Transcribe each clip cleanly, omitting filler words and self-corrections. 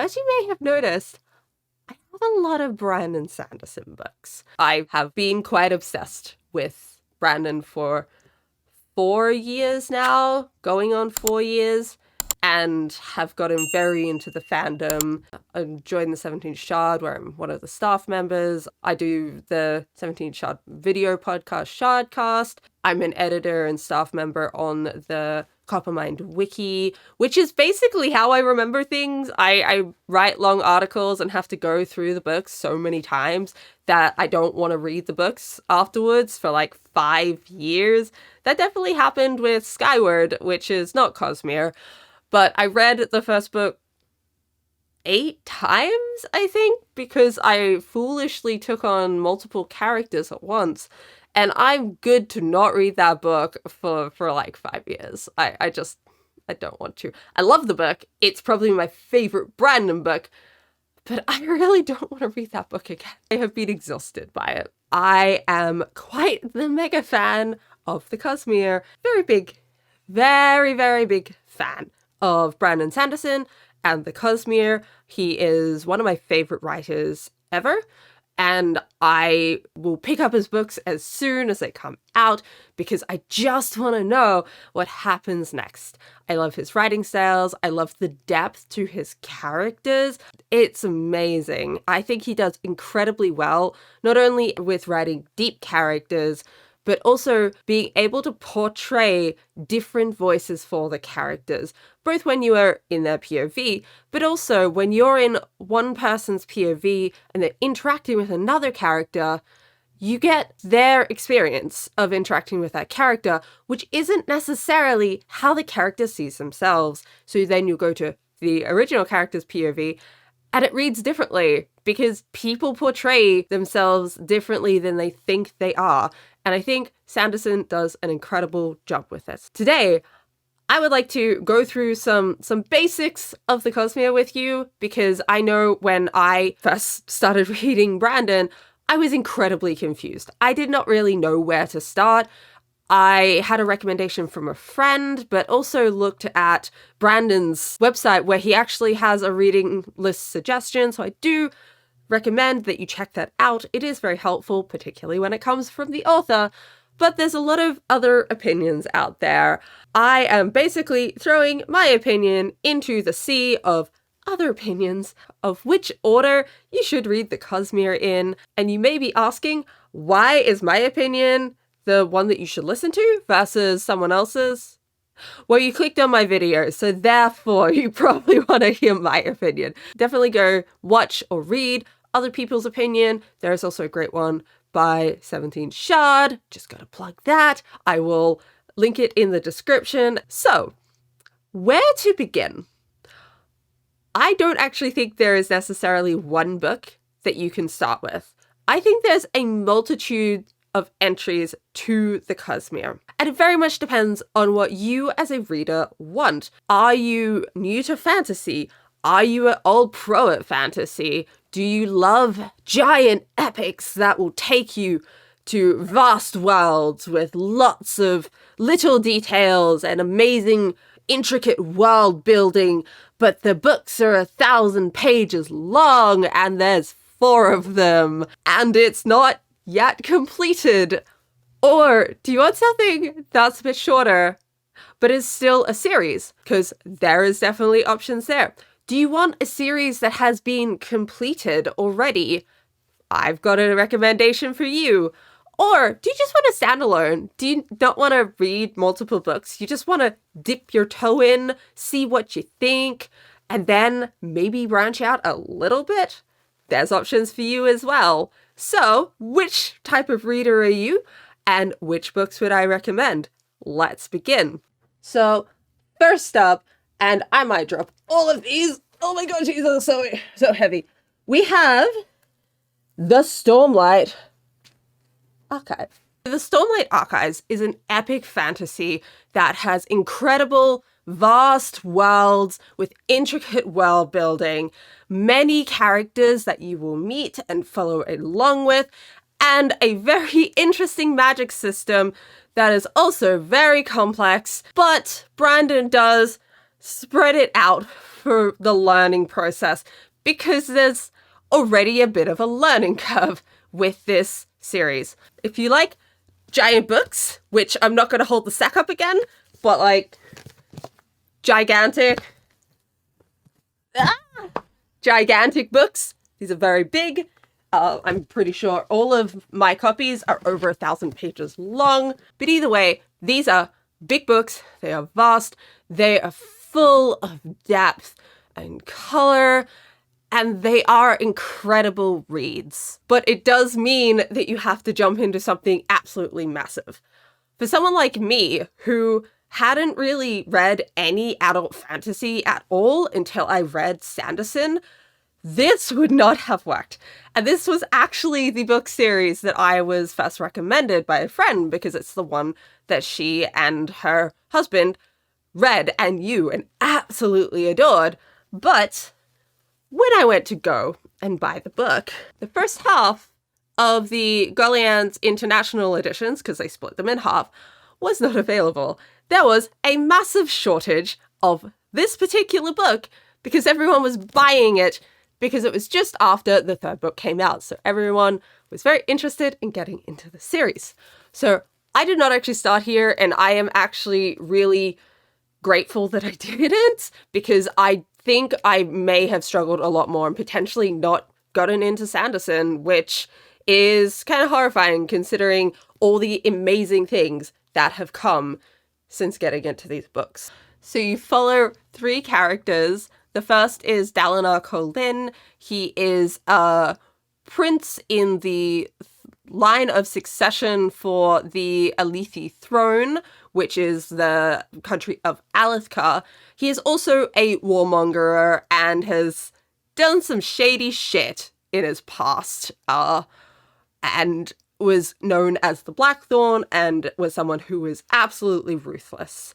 as you may have noticed, I have a lot of Brandon Sanderson books. I have been quite obsessed with Brandon for 4 years now, going on 4 years, and have gotten very into the fandom. I joined the 17th Shard, where I'm one of the staff members. I do the 17th Shard video podcast, Shardcast. I'm an editor and staff member on the Coppermind Wiki, which is basically how I remember things. I write long articles and have to go through the books so many times that I don't want to read the books afterwards for like 5 years. That definitely happened with Skyward, which is not COSMERE, but I read the first book 8 times, I think, because I foolishly took on multiple characters at once. And I'm good to not read that book for like 5 years. I don't want to. I love the book. It's probably my favorite Brandon book, but I really don't want to read that book again. I have been exhausted by it. I am quite the mega fan of the COSMERE. Very big, very, very big fan of Brandon Sanderson and the COSMERE. He is one of my favorite writers ever. And I will pick up his books as soon as they come out because I just want to know what happens next. I love his writing styles. I love the depth to his characters. It's amazing. I think he does incredibly well, not only with writing deep characters, but also being able to portray different voices for the characters, both when you are in their POV, but also when you're in one person's POV and they're interacting with another character, you get their experience of interacting with that character, which isn't necessarily how the character sees themselves. So then you go to the original character's POV, and it reads differently because people portray themselves differently than they think they are. And I think Sanderson does an incredible job with this. Today, I would like to go through some basics of the COSMERE with you, because I know when I first started reading Brandon, I was incredibly confused. I did not really know where to start. I had a recommendation from a friend, but also looked at Brandon's website where he actually has a reading list suggestion. So I do recommend that you check that out. It is very helpful, particularly when it comes from the author, but there's a lot of other opinions out there. I am basically throwing my opinion into the sea of other opinions of which order you should read the COSMERE in. And you may be asking, why is my opinion the one that you should listen to versus someone else's? Well, you clicked on my video, so therefore you probably want to hear my opinion. Definitely go watch or read other people's opinion. There is also a great one by 17th Shard. Just gotta plug that. I will link it in the description. So, where to begin? I don't actually think there is necessarily one book that you can start with. I think there's a multitude of entries to the COSMERE. And it very much depends on what you as a reader want. Are you new to fantasy? Are you an old pro at fantasy? Do you love giant epics that will take you to vast worlds with lots of little details and amazing, intricate world building, but the books are 1,000 pages long and there's 4 of them and it's not yet completed? Or do you want something that's a bit shorter, but is still a series? Because there is definitely options there. Do you want a series that has been completed already? I've got a recommendation for you. Or do you just want a standalone? Do you not want to read multiple books? You just want to dip your toe in, see what you think, and then maybe branch out a little bit? There's options for you as well. So, which type of reader are you? And which books would I recommend? Let's begin. So, first up, and I might drop all of these. Oh my god, these are so heavy. We have the Stormlight Archive. The Stormlight Archives is an epic fantasy that has incredible, vast worlds with intricate world building, many characters that you will meet and follow along with, and a very interesting magic system that is also very complex, but Brandon does spread it out for the learning process because there's already a bit of a learning curve with this series. If you like giant books, which I'm not going to hold the stack up again, but like gigantic books, these are very big. I'm pretty sure all of my copies are over 1,000 pages long. But either way, these are big books. They are vast. They are full of depth and color. And they are incredible reads. But it does mean that you have to jump into something absolutely massive. For someone like me, who hadn't really read any adult fantasy at all until I read Sanderson, this would not have worked. And this was actually the book series that I was first recommended by a friend because it's the one that she and her husband read and knew and absolutely adored. But when I went to go and buy the book, the first half of the Gullian's international editions, because they split them in half, was not available. There was a massive shortage of this particular book because everyone was buying it because it was just after the third book came out. So everyone was very interested in getting into the series. So I did not actually start here, and I am actually really grateful that I didn't, because I think I may have struggled a lot more and potentially not gotten into Sanderson, which is kind of horrifying considering all the amazing things that have come since getting into these books. So you follow 3 characters. The first is Dalinar Kholin. He is a prince in the line of succession for the Alethi throne, which is the country of Alethkar. He is also a warmonger and has done some shady shit in his past, and was known as the Blackthorn and was someone who was absolutely ruthless.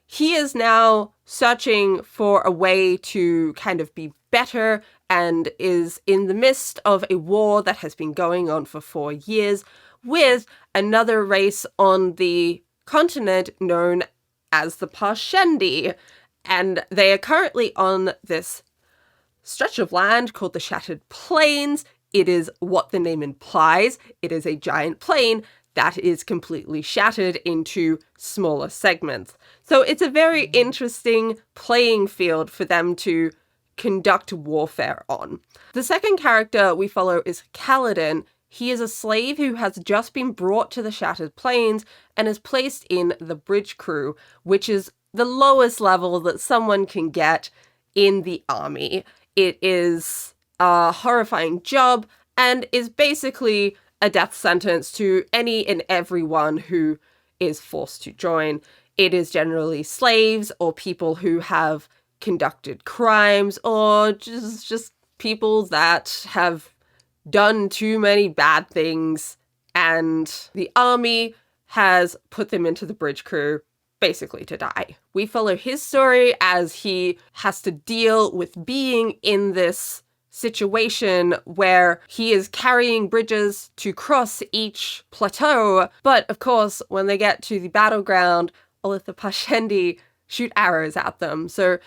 He is now searching for a way to kind of be better and is in the midst of a war that has been going on for 4 years with another race on the continent known as the Parshendi. And they are currently on this stretch of land called the Shattered Plains. It is what the name implies. It is a giant plain that is completely shattered into smaller segments. So it's a very interesting playing field for them to conduct warfare on. The second character we follow is Kaladin. He is a slave who has just been brought to the Shattered Plains and is placed in the bridge crew, which is the lowest level that someone can get in the army. It is a horrifying job and is basically a death sentence to any and everyone who is forced to join. It is generally slaves or people who have conducted crimes or just people that have done too many bad things, and the army has put them into the bridge crew basically to die. We follow his story as he has to deal with being in this situation where he is carrying bridges to cross each plateau, but of course when they get to the battleground, all of the Parshendi shoot arrows at them. So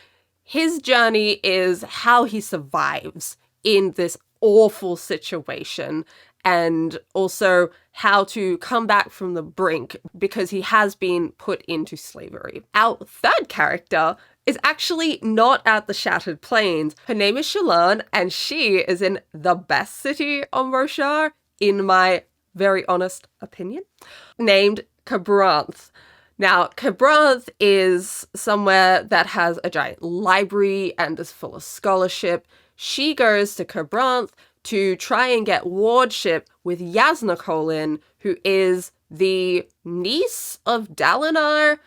his journey is how he survives in this awful situation, and also how to come back from the brink because he has been put into slavery. Our third character is actually not at the Shattered Plains. Her name is Shallan, and she is in the best city on Roshar, in my very honest opinion, named Kharbranth. Now, Kharbranth is somewhere that has a giant library and is full of scholarship. She goes to Kharbranth to try and get wardship with Yasna Kholin, who is the niece of Dalinar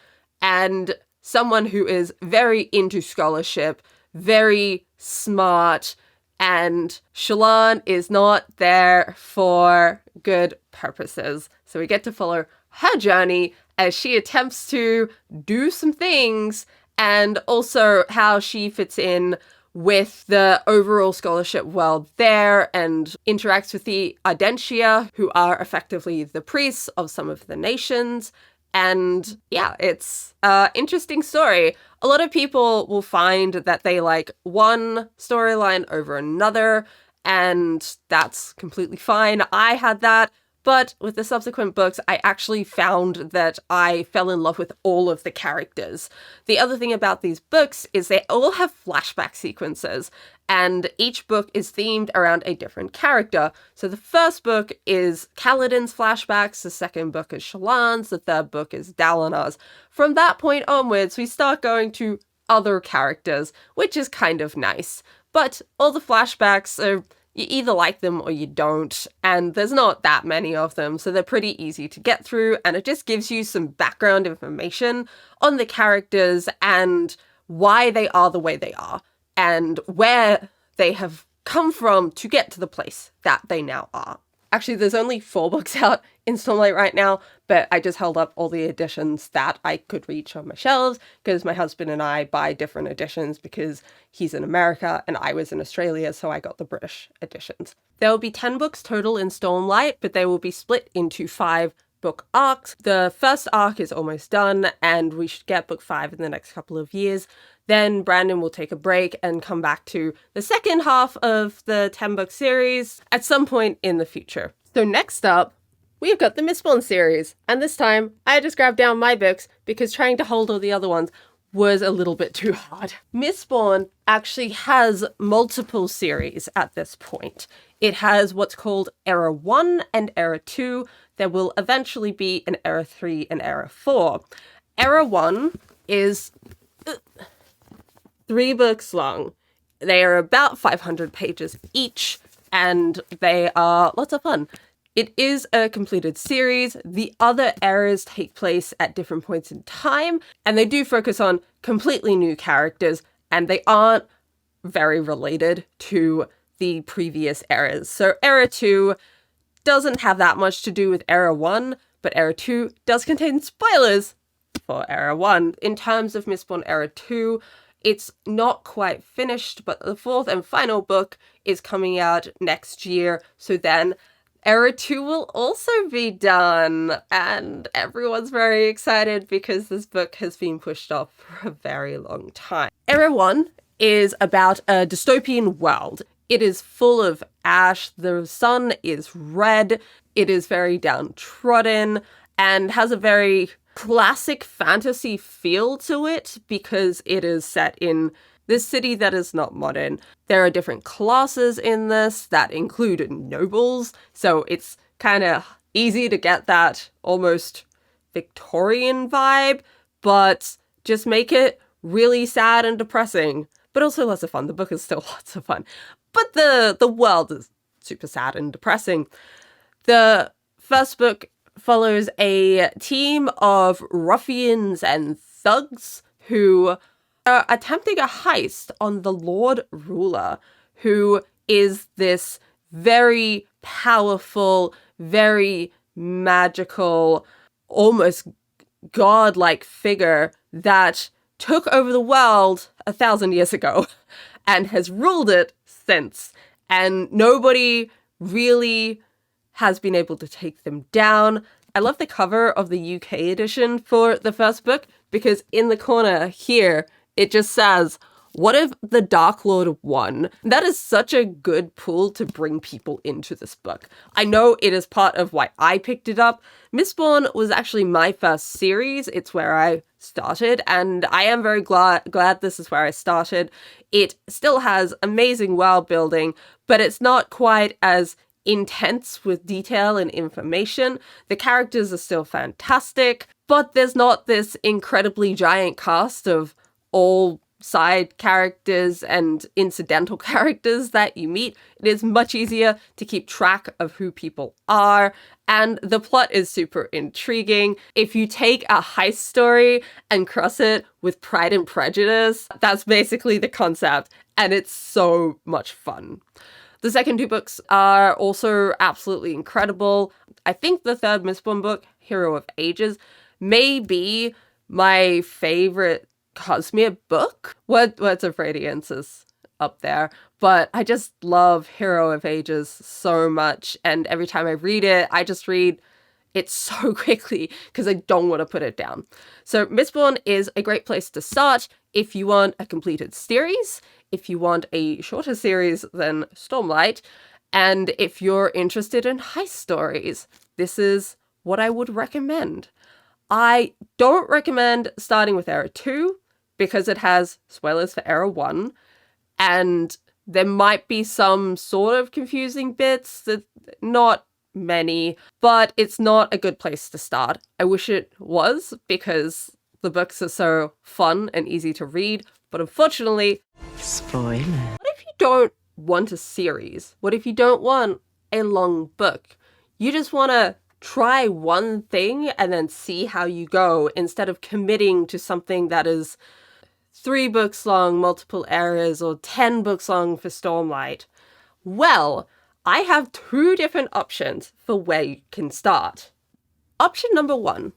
and someone who is very into scholarship, very smart, and Shallan is not there for good purposes. So we get to follow her journey as she attempts to do some things, and also how she fits in with the overall scholarship world there and interacts with the Ardentia, who are effectively the priests of some of the nations. And yeah, it's an interesting story. A lot of people will find that they like one storyline over another, and that's completely fine. I had that. But with the subsequent books, I actually found that I fell in love with all of the characters. The other thing about these books is they all have flashback sequences, and each book is themed around a different character. So the first book is Kaladin's flashbacks, the second book is Shallan's, the third book is Dalinar's. From that point onwards, we start going to other characters, which is kind of nice. But all the flashbacks are... you either like them or you don't, and there's not that many of them, so they're pretty easy to get through, and it just gives you some background information on the characters and why they are the way they are, and where they have come from to get to the place that they now are. Actually, there's only 4 books out in Stormlight right now, but I just held up all the editions that I could reach on my shelves because my husband and I buy different editions because he's in America and I was in Australia, so I got the British editions. There will be 10 books total in Stormlight, but they will be split into 5 book arcs. The first arc is almost done, and we should get book 5 in the next couple of years. Then Brandon will take a break and come back to the second half of the 10-book series at some point in the future. So next up, we've got the Mistborn series. And this time, I just grabbed down my books because trying to hold all the other ones was a little bit too hard. Mistborn actually has multiple series at this point. It has what's called Era 1 and Era 2. There will eventually be an Era 3 and Era 4. Era 1 is 3 books long. They are about 500 pages each, and they are lots of fun. It is a completed series. The other eras take place at different points in time, and they do focus on completely new characters, and they aren't very related to the previous eras. So Era 2 doesn't have that much to do with Era 1, but Era 2 does contain spoilers for Era 1. In terms of Mistborn Era 2, it's not quite finished, but the 4th and final book is coming out next year, so then Era 2 will also be done, and everyone's very excited because this book has been pushed off for a very long time. Era 1 is about a dystopian world. It is full of ash, the sun is red, it is very downtrodden, and has a very classic fantasy feel to it because it is set in this city that is not modern. There are different classes in this that include nobles, so it's kind of easy to get that almost Victorian vibe, but just make it really sad and depressing, but also lots of fun. The book is still lots of fun, but the world is super sad and depressing. The first book follows a team of ruffians and thugs who are attempting a heist on the Lord Ruler, who is this very powerful, very magical, almost godlike figure that took over the world 1,000 years ago and has ruled it since. And nobody really has been able to take them down. I love the cover of the UK edition for the first book because in the corner here, it just says, "What if the Dark Lord won?" That is such a good pull to bring people into this book. I know it is part of why I picked it up. Mistborn was actually my first series. It's where I started, and I am very glad this is where I started. It still has amazing world building, but it's not quite as intense with detail and information. The characters are still fantastic, but there's not this incredibly giant cast of all side characters and incidental characters that you meet. It is much easier to keep track of who people are, and the plot is super intriguing. If you take a heist story and cross it with Pride and Prejudice, that's basically the concept, and it's so much fun. The second 2 books are also absolutely incredible. I think the third Mistborn book, Hero of Ages, may be my favorite COSMERE book. Words of Radiance is up there, but I just love Hero of Ages so much, and every time I read it, I just read it so quickly because I don't want to put it down. So Mistborn is a great place to start if you want a completed series, if you want a shorter series than Stormlight, and if you're interested in heist stories. This is what I would recommend. I don't recommend starting with Era 2 because it has spoilers for Era 1, and there might be some sort of confusing bits, that not many, but it's not a good place to start. I wish it was, because the books are so fun and easy to read, but unfortunately, spoiler. What if you don't want a series? What if you don't want a long book? You just want to try one thing and then see how you go, instead of committing to something that is 3 books long, multiple eras, or 10 books long for Stormlight. Well, I have 2 different options for where you can start. Option number 1,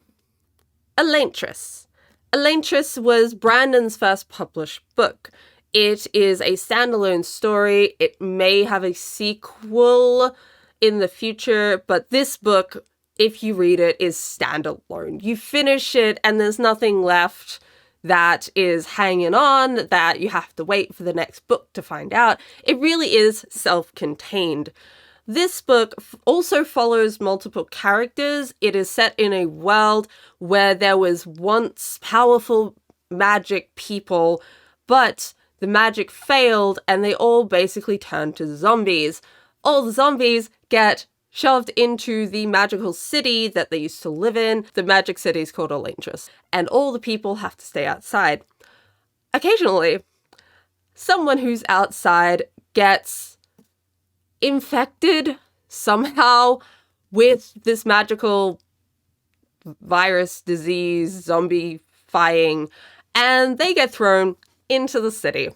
Elantris. Elantris was Brandon's first published book. It is a standalone story. It may have a sequel in the future, but this book, if you read it, is standalone. You finish it and there's nothing left that is hanging on, that you have to wait for the next book to find out. It really is self-contained. This book also follows multiple characters. It is set in a world where there was once powerful magic people, but the magic failed and they all basically turned to zombies. All the zombies get shoved into the magical city that they used to live in. The magic city is called Elantris, and all the people have to stay outside. Occasionally, someone who's outside gets infected somehow with this magical virus, disease, zombie-fying, and they get thrown into the city.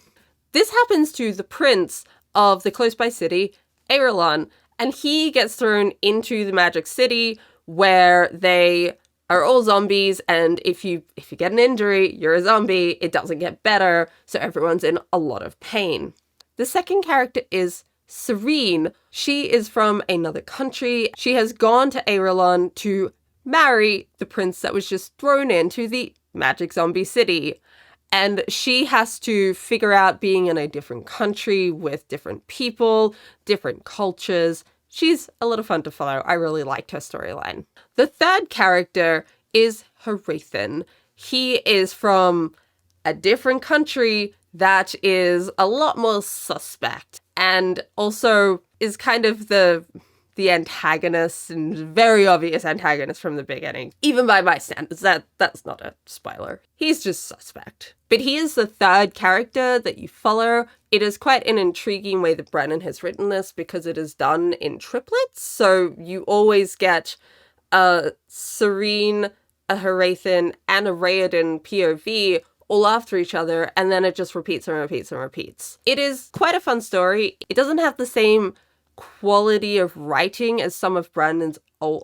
This happens to the prince of the close-by city, Arelon, and he gets thrown into the magic city where they are all zombies, and if you get an injury, you're a zombie. It doesn't get better, so everyone's in a lot of pain. The second character is Serene. She is from another country. She has gone to Arelon to marry the prince that was just thrown into the magic zombie city. And she has to figure out being in a different country with different people, different cultures. She's a lot of fun to follow. I really liked her storyline. The third character is Hrathen. He is from a different country that is a lot more suspect, and also is kind of the antagonist, and very obvious antagonist from the beginning. Even by my standards, that's not a spoiler. He's just suspect. But he is the third character that you follow. It is quite an intriguing way that Brandon has written this, because it is done in triplets. So you always get a Serene, a Hrathen, and a Raoden POV all after each other, and then it just repeats and repeats and repeats. It is quite a fun story. It doesn't have the same quality of writing as some of Brandon's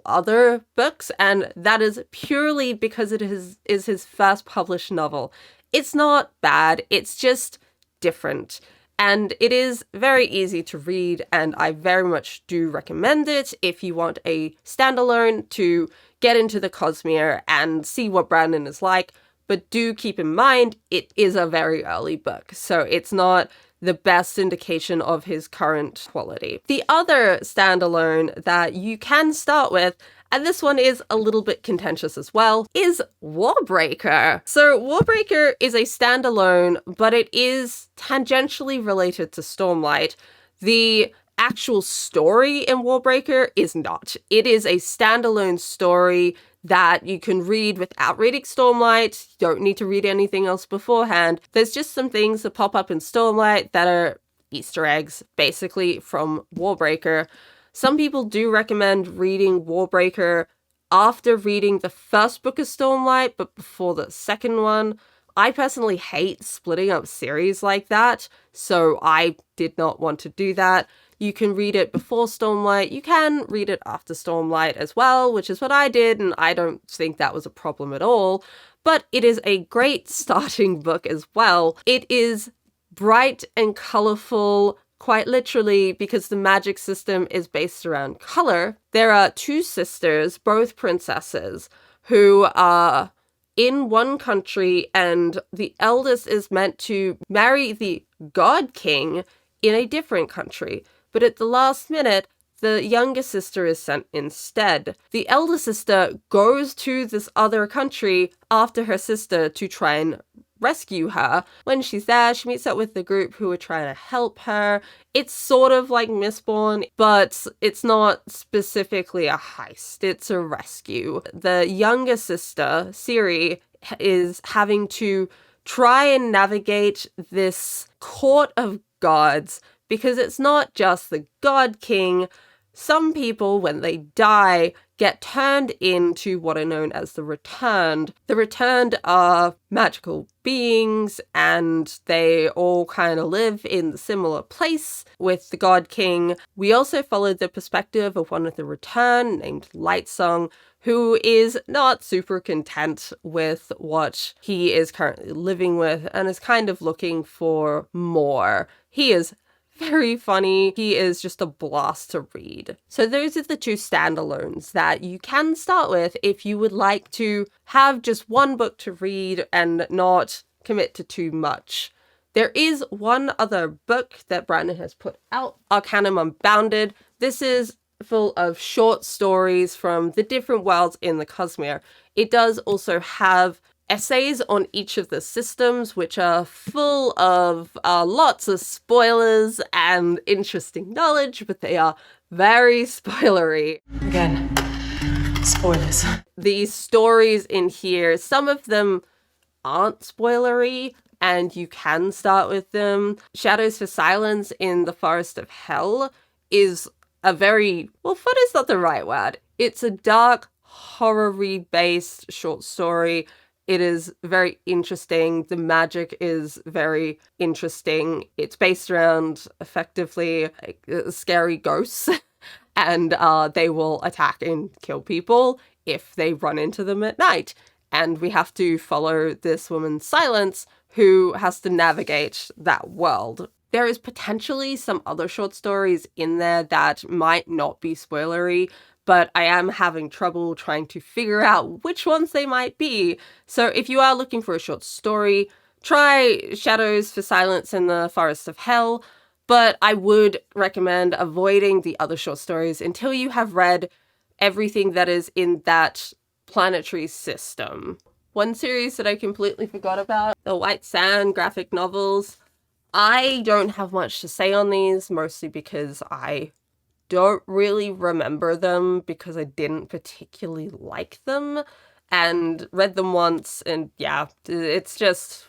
other books, and that is purely because it is his first published novel. It's not bad, it's just different. And it is very easy to read, and I very much do recommend it if you want a standalone to get into the COSMERE and see what Brandon is like. But do keep in mind, it is a very early book, so it's not the best indication of his current quality. The other standalone that you can start with, and this one is a little bit contentious as well, is Warbreaker. So Warbreaker is a standalone, but it is tangentially related to Stormlight. The actual story in Warbreaker is not. It is a standalone story that you can read without reading Stormlight. You don't need to read anything else beforehand. There's just some things that pop up in Stormlight that are Easter eggs, basically, from Warbreaker. Some people do recommend reading Warbreaker after reading the first book of Stormlight, but before the second one. I personally hate splitting up series like that, so I did not want to do that. You can read it before Stormlight. You can read it after Stormlight as well, which is what I did, and I don't think that was a problem at all. But it is a great starting book as well. It is bright and colorful, quite literally, because the magic system is based around color, there are two sisters, both princesses, who are in one country, and the eldest is meant to marry the God King in a different country. But at the last minute, the younger sister is sent instead. The elder sister goes to this other country after her sister to try and rescue her. When she's there, she meets up with the group who are trying to help her. It's sort of like Mistborn, but it's not specifically a heist. It's a rescue. The younger sister, Ciri, is having to try and navigate this court of gods, because it's not just the God King. Some people, when they die, get turned into what are known as the Returned. The Returned are magical beings, and they all kind of live in a similar place with the God King. We also followed the perspective of one of the Returned, named Lightsong, who is not super content with what he is currently living with and is kind of looking for more. He is very funny. He is just a blast to read. So those are the two standalones that you can start with if you would like to have just one book to read and not commit to too much. There is one other book that Brandon has put out, Arcanum Unbounded. This is full of short stories from the different worlds in the COSMERE. It does also have essays on each of the systems, which are full of lots of spoilers and interesting knowledge, but they are very spoilery. Again, spoilers. These stories in here, some of them aren't spoilery, and you can start with them. Shadows for Silence in the Forest of Hell is a very, well, fun is not the right word. It's a dark, horror-y based short story. It is very interesting. The magic is very interesting. It's based around, effectively, scary ghosts. And they will attack and kill people if they run into them at night. And we have to follow this woman, Silence, who has to navigate that world. There is potentially some other short stories in there that might not be spoilery, but I am having trouble trying to figure out which ones they might be. So if you are looking for a short story, try Shadows for Silence in the Forest of Hell, but I would recommend avoiding the other short stories until you have read everything that is in that planetary system. One series that I completely forgot about, the whitesand graphic novels. I don't have much to say on these, mostly because I don't really remember them because I didn't particularly like them and read them once, and yeah, it's just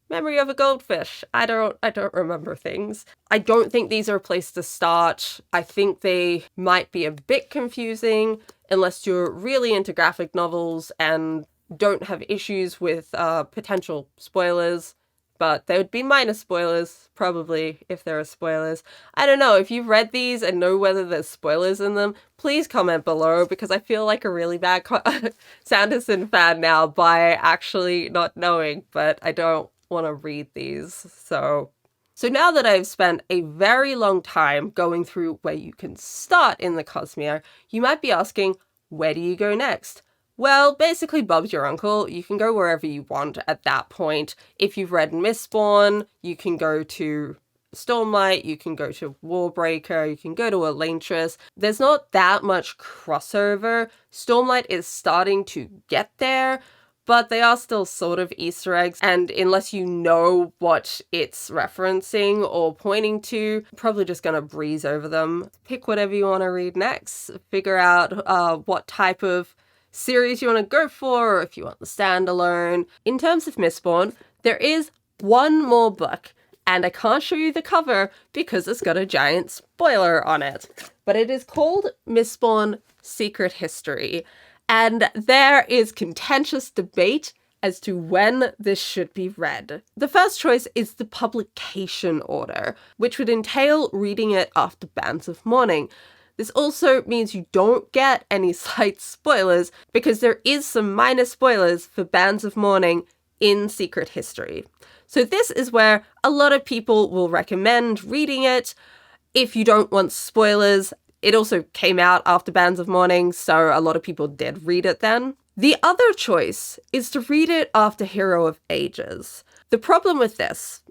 memory of a goldfish. I don't remember things. I don't think these are a place to start. I think they might be a bit confusing unless you're really into graphic novels and don't have issues with potential spoilers. But there would be minor spoilers, probably, if there are spoilers. I don't know, if you've read these and know whether there's spoilers in them, please comment below, because I feel like a really bad Sanderson fan now by actually not knowing, but I don't want to read these. So now that I've spent a very long time going through where you can start in the COSMERE, you might be asking, where do you go next? Well, basically, Bob's your uncle. You can go wherever you want at that point. If you've read Mistborn, you can go to Stormlight, you can go to Warbreaker, you can go to Elantris. There's not that much crossover. Stormlight is starting to get there, but they are still sort of Easter eggs, and unless you know what it's referencing or pointing to, probably just gonna breeze over them. Pick whatever you want to read next. Figure out what type of series you want to go for, or if you want the standalone. In terms of Mistborn, there is one more book, and I can't show you the cover because it's got a giant spoiler on it. But it is called Mistborn Secrethistory, and there is contentious debate as to when this should be read. The first choice is the publication order, which would entail reading it after Bands of Mourning. This also means you don't get any slight spoilers, because there is some minor spoilers for Bands of Mourning in Secret History. So this is where a lot of people will recommend reading it if you don't want spoilers. It also came out after Bands of Mourning, so a lot of people did read it then. The other choice is to read it after Hero of Ages. The problem with this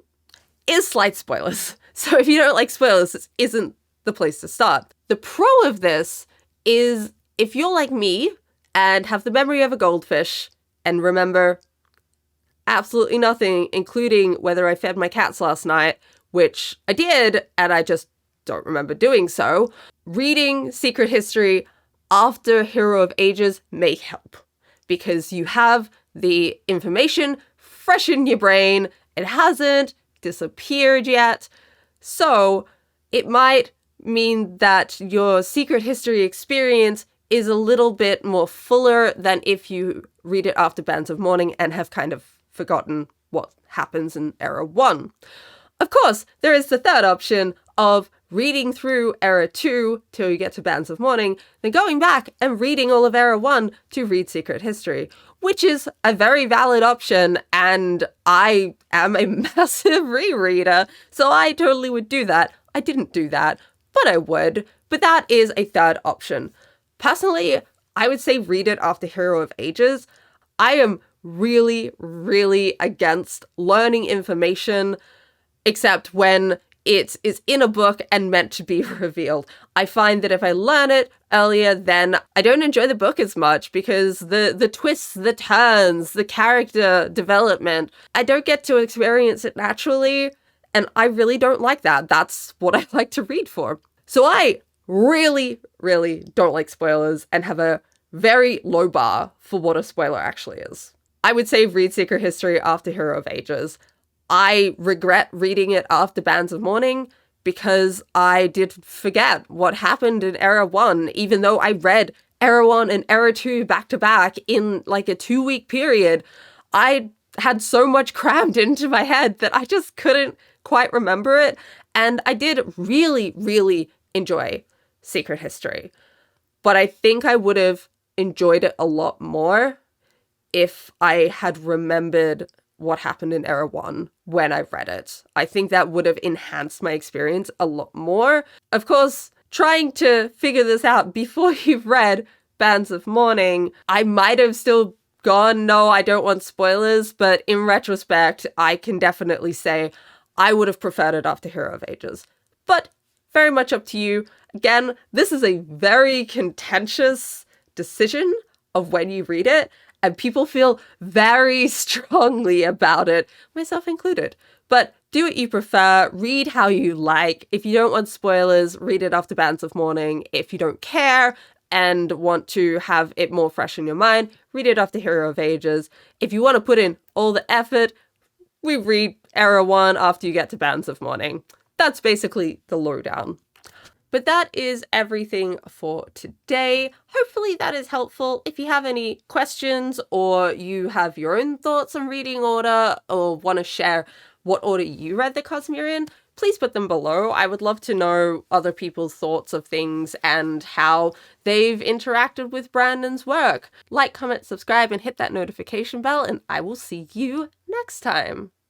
is slight spoilers. So if you don't like spoilers, this isn't the place to start. The pro of this is if you're like me and have the memory of a goldfish and remember absolutely nothing, including whether I fed my cats last night, which I did, and I just don't remember doing so, reading Secret History after Hero of Ages may help, because you have the information fresh in your brain. It hasn't disappeared yet. So it might mean that your Secret History experience is a little bit more fuller than if you read it after Bands of Mourning and have kind of forgotten what happens in Era 1. Of course, there is the third option of reading through Era 2 till you get to Bands of Mourning, then going back and reading all of Era 1 to read Secret History, which is a very valid option, and I am a massive rereader, so I totally would do that. I didn't do that, but I would. But that is a third option. Personally, I would say read it after Hero of Ages. I am really, really against learning information, except when it is in a book and meant to be revealed. I find that if I learn it earlier, then I don't enjoy the book as much because the twists, the turns, the character development, I don't get to experience it naturally, and I really don't like that. That's what I like to read for. So I really, really don't like spoilers and have a very low bar for what a spoiler actually is. I would say read Secret History after Hero of Ages. I regret reading it after Bands of Mourning because I did forget what happened in Era 1, even though I read Era 1 and Era 2 back to back in like a 2-week period. I had so much crammed into my head that I just couldn't quite remember it. And I did really, really enjoy Secret History. But I think I would have enjoyed it a lot more if I had remembered what happened in Era 1 when I read it. I think that would have enhanced my experience a lot more. Of course, trying to figure this out before you've read Bands of Mourning, I might have still gone, no, I don't want spoilers, but in retrospect, I can definitely say I would have preferred it after Hero of Ages. But very much up to you. Again, this is a very contentious decision of when you read it, and people feel very strongly about it, myself included. But do what you prefer, read how you like. If you don't want spoilers, read it after Bands of Mourning. If you don't care and want to have it more fresh in your mind, read it after Hero of Ages. If you want to put in all the effort, we read Era 1 after you get to Bands of Mourning. That's basically the lowdown. But that is everything for today. Hopefully that is helpful. If you have any questions or you have your own thoughts on reading order or want to share what order you read the COSMERE in, please put them below. I would love to know other people's thoughts of things and how they've interacted with Brandon's work. Like, comment, subscribe, and hit that notification bell, and I will see you next time.